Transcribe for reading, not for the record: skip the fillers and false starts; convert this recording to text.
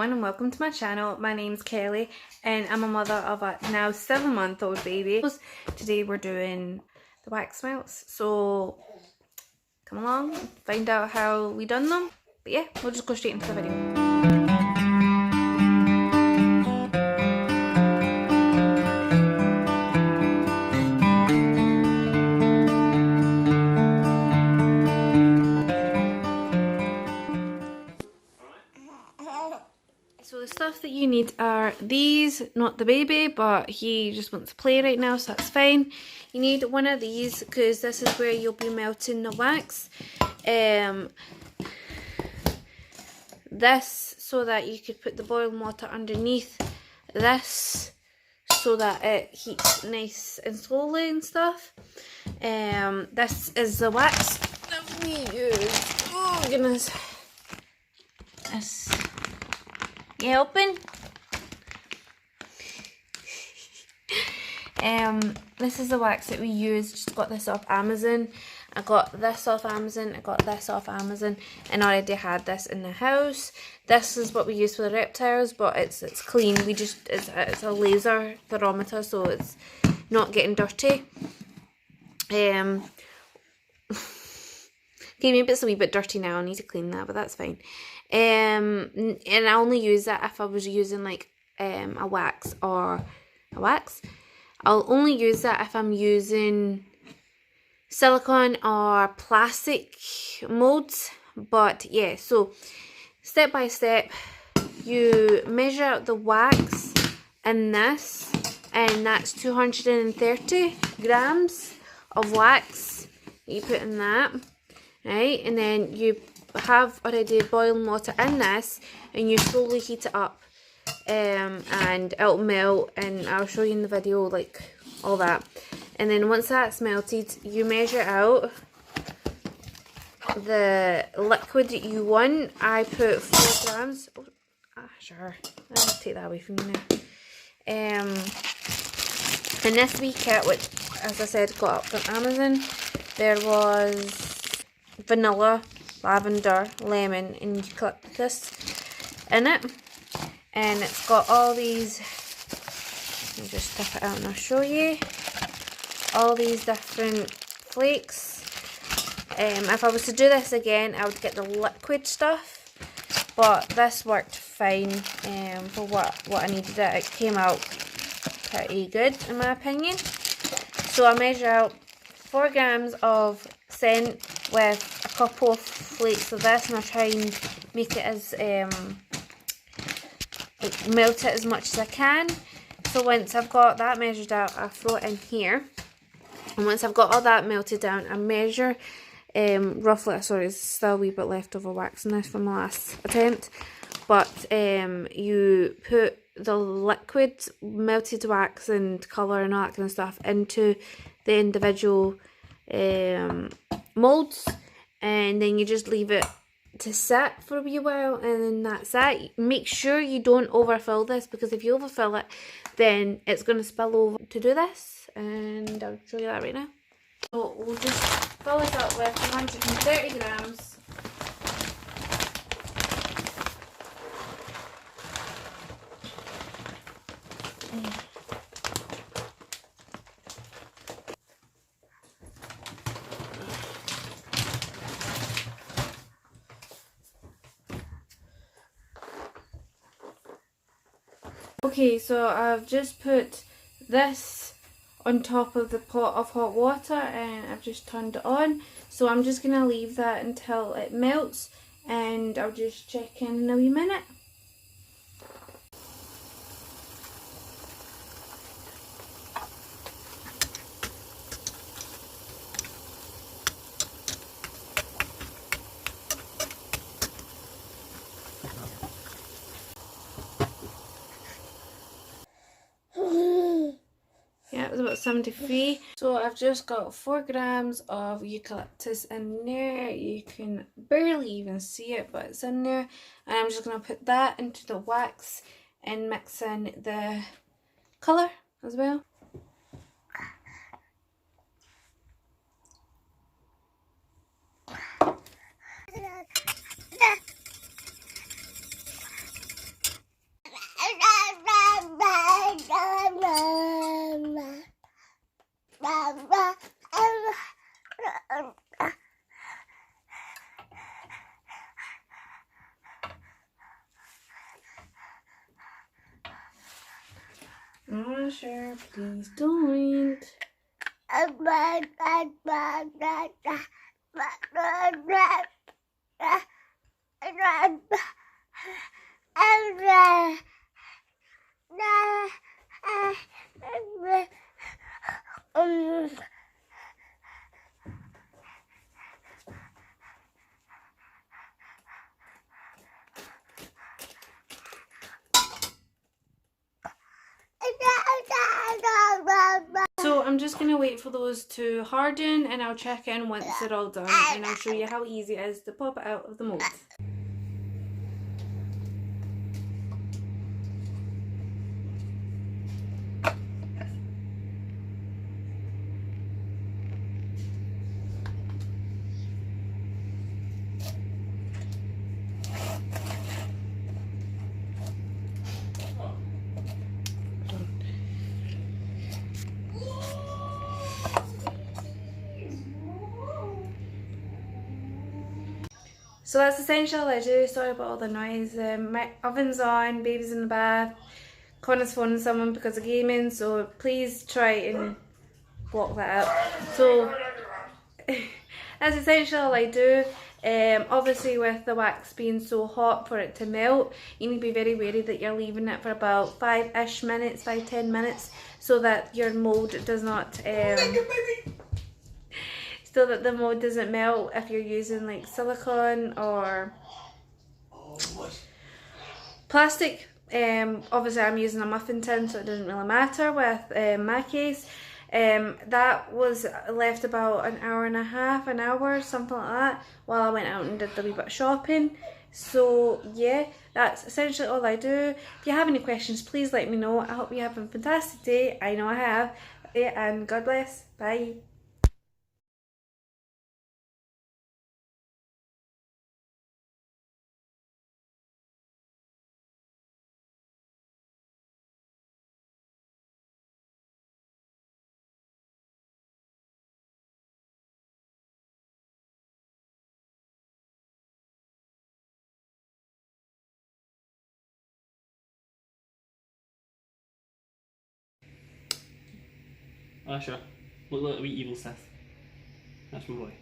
everyone and welcome to my channel. My name's Kelly and I'm a mother of a now 7-month-old baby. Today we're doing the wax melts, so come along and find out how we done them. But yeah, we'll just go straight into the video. So the stuff that you need are these, not the baby, but he just wants to play right now, so that's fine. You need one of these because this is where you'll be melting the wax. This so that you could put the boiling water underneath. This so that it heats nice and slowly and stuff. This is the wax that we use. Oh goodness. This. You helping? This is the wax that we use. Just got this off Amazon. I got this off Amazon. I got this off Amazon, and already had this in the house. This is what we use for the reptiles, but it's clean. We just it's a laser thermometer, so it's not getting dirty. Okay, maybe it's a wee bit dirty now. I need to clean that, but that's fine. And I only use that if I was using like a wax. I'll only use that if I'm using silicone or plastic molds. But yeah, so step by step, you measure out the wax in this, and that's 230 grams of wax that you put in that, right? And then you have already boiling water in this, and you slowly heat it up, and it'll melt, and I'll show you in the video like all that. And then once that's melted, you measure out the liquid that you want. I put 4 grams. Oh, sure, I'll take that away from you now. In this wee kit, which as I said got up from Amazon, there was vanilla, lavender, lemon and eucalyptus in it, and it's got all these. Let me just tip it out and I'll show you all these different flakes. If I was to do this again, I would get the liquid stuff, but this worked fine for what I needed. It came out pretty good in my opinion. So I measure out 4 grams of scent with a couple of flakes of this, and I try and make it as melt it as much as I can. So once I've got that measured out, I throw it in here, and once I've got all that melted down, I measure roughly. Sorry, there's still a wee bit left of wax in this from my last attempt, but you put the liquid melted wax and colour and all that kind of stuff into the individual molds, and then you just leave it to sit for a wee while, and then that's it. Make sure you don't overfill this, because if you overfill it, then it's going to spill over. To do this, and I'll show you that right now. So we'll just fill this up with 130 grams. Okay, so I've just put this on top of the pot of hot water, and I've just turned it on. So I'm just going to leave that until it melts, and I'll just check in a wee minute. Yeah, it was about 73. So I've just got 4 grams of eucalyptus in there. You can barely even see it, but it's in there. And I'm just going to put that into the wax and mix in the colour as well. Oh, sure, please don't. So I'm just going to wait for those to harden and I'll check in once they're all done and I'll show you how easy it is to pop it out of the mould. So that's essentially all I do. Sorry about all the noise. My oven's on, baby's in the bath, Connor's phoning someone because of gaming, so please try and block that out. So that's essentially all I do. Obviously with the wax being so hot for it to melt, you need to be very wary that you're leaving it for about 5-ish minutes, 5-10 minutes, so that your mould does not so that the mold doesn't melt if you're using like silicone or plastic. Obviously I'm using a muffin tin, so it doesn't really matter with my case. That was left about an hour and a half, an hour, something like that, while I went out and did a wee bit of shopping. So yeah, that's essentially all I do. If you have any questions, please let me know. I hope you have a fantastic day. I know I have. Yeah, and God bless. Bye. Ah, sure. Look at the wee evil Sith. That's my boy.